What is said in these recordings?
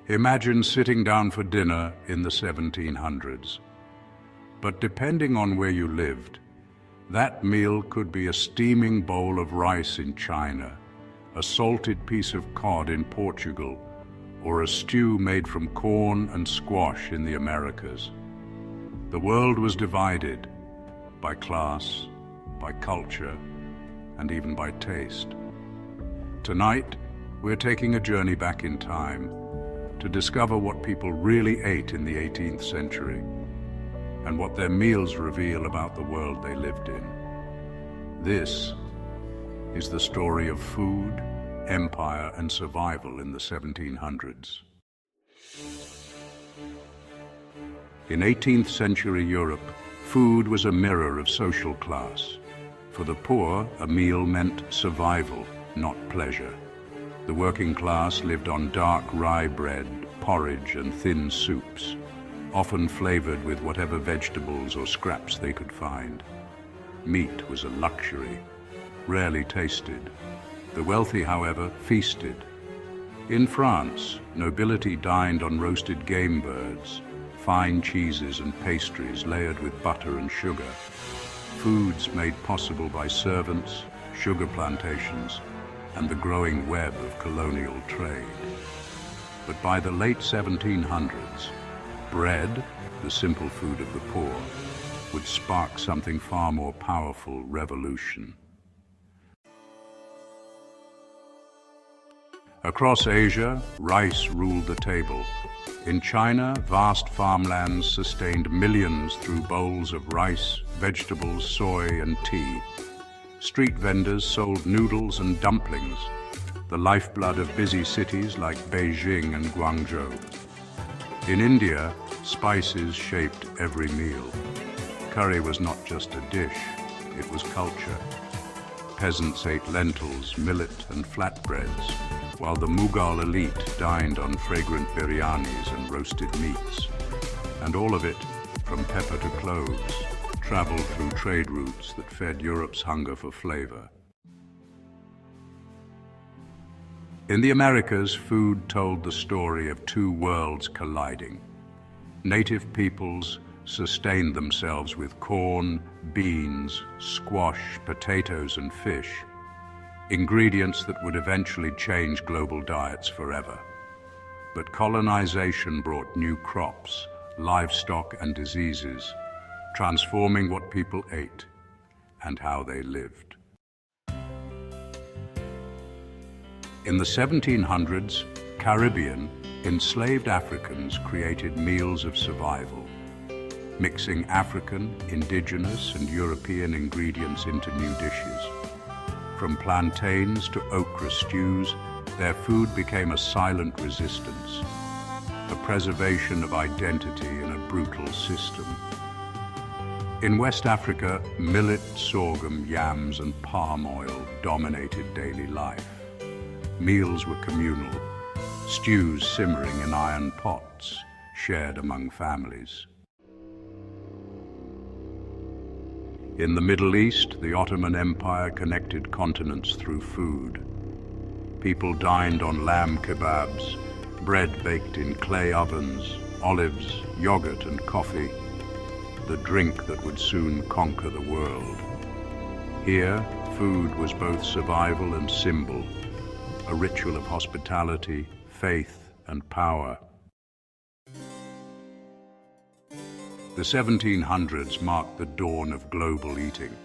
Imagine sitting down for dinner in the 1700s. But depending on where you lived, that meal could be a steaming bowl of rice in China, a salted piece of cod in Portugal, or a stew made from corn and squash in the Americas. The world was divided by class, by culture, and even by taste. Tonight, we're taking a journey back in time to discover what people really ate in the 18th century and what their meals reveal about the world they lived in. This is the story of food, empire, and survival in the 1700s. In 18th century Europe, food was a mirror of social class. For the poor, a meal meant survival, not pleasure. The working class lived on dark rye bread, porridge, and thin soups, often flavored with whatever vegetables or scraps they could find. Meat was a luxury, rarely tasted. The wealthy, however, feasted. In France, nobility dined on roasted game birds, fine cheeses and pastries layered with butter and sugar, foods made possible by servants, sugar plantations, and the growing web of colonial trade. But by the late 1700s, bread, the simple food of the poor, would spark something far more powerful: revolution. Across Asia, rice ruled the table. In China, vast farmlands sustained millions through bowls of rice, vegetables, soy, and tea. Street vendors sold noodles and dumplings, the lifeblood of busy cities like Beijing and Guangzhou. In India, spices shaped every meal. Curry was not just a dish, it was culture. Peasants ate lentils, millet, and flatbreads, while the Mughal elite dined on fragrant biryanis and roasted meats. And all of it, from pepper to cloves, traveled through trade routes that fed Europe's hunger for flavor. In the Americas, food told the story of two worlds colliding. Native peoples sustained themselves with corn, beans, squash, potatoes, and fish, ingredients that would eventually change global diets forever. But colonization brought new crops, livestock, and diseases, transforming what people ate and how they lived. In the 1700s, Caribbean, enslaved Africans created meals of survival, mixing African, indigenous, and European ingredients into new dishes. From plantains to okra stews, their food became a silent resistance, a preservation of identity in a brutal system. In West Africa, millet, sorghum, yams, and palm oil dominated daily life. Meals were communal, stews simmering in iron pots, shared among families. In the Middle East, the Ottoman Empire connected continents through food. People dined on lamb kebabs, bread baked in clay ovens, olives, yogurt, and coffee, the drink that would soon conquer the world. Here, food was both survival and symbol, a ritual of hospitality, faith, and power. The 1700s marked the dawn of global eating.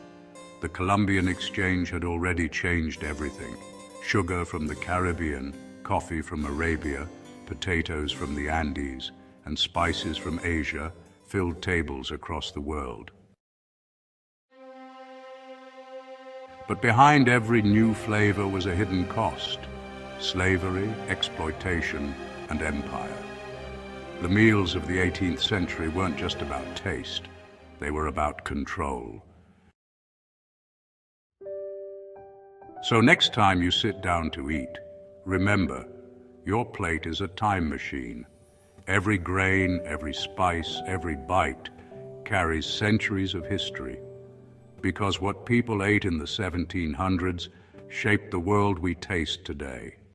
The Columbian Exchange had already changed everything. Sugar from the Caribbean, coffee from Arabia, potatoes from the Andes, and spices from Asia filled tables across the world. But behind every new flavor was a hidden cost: slavery, exploitation, and empire. The meals of the 18th century weren't just about taste, they were about control. So next time you sit down to eat, remember, your plate is a time machine. Every grain, every spice, every bite carries centuries of history. Because what people ate in the 1700s shaped the world we taste today.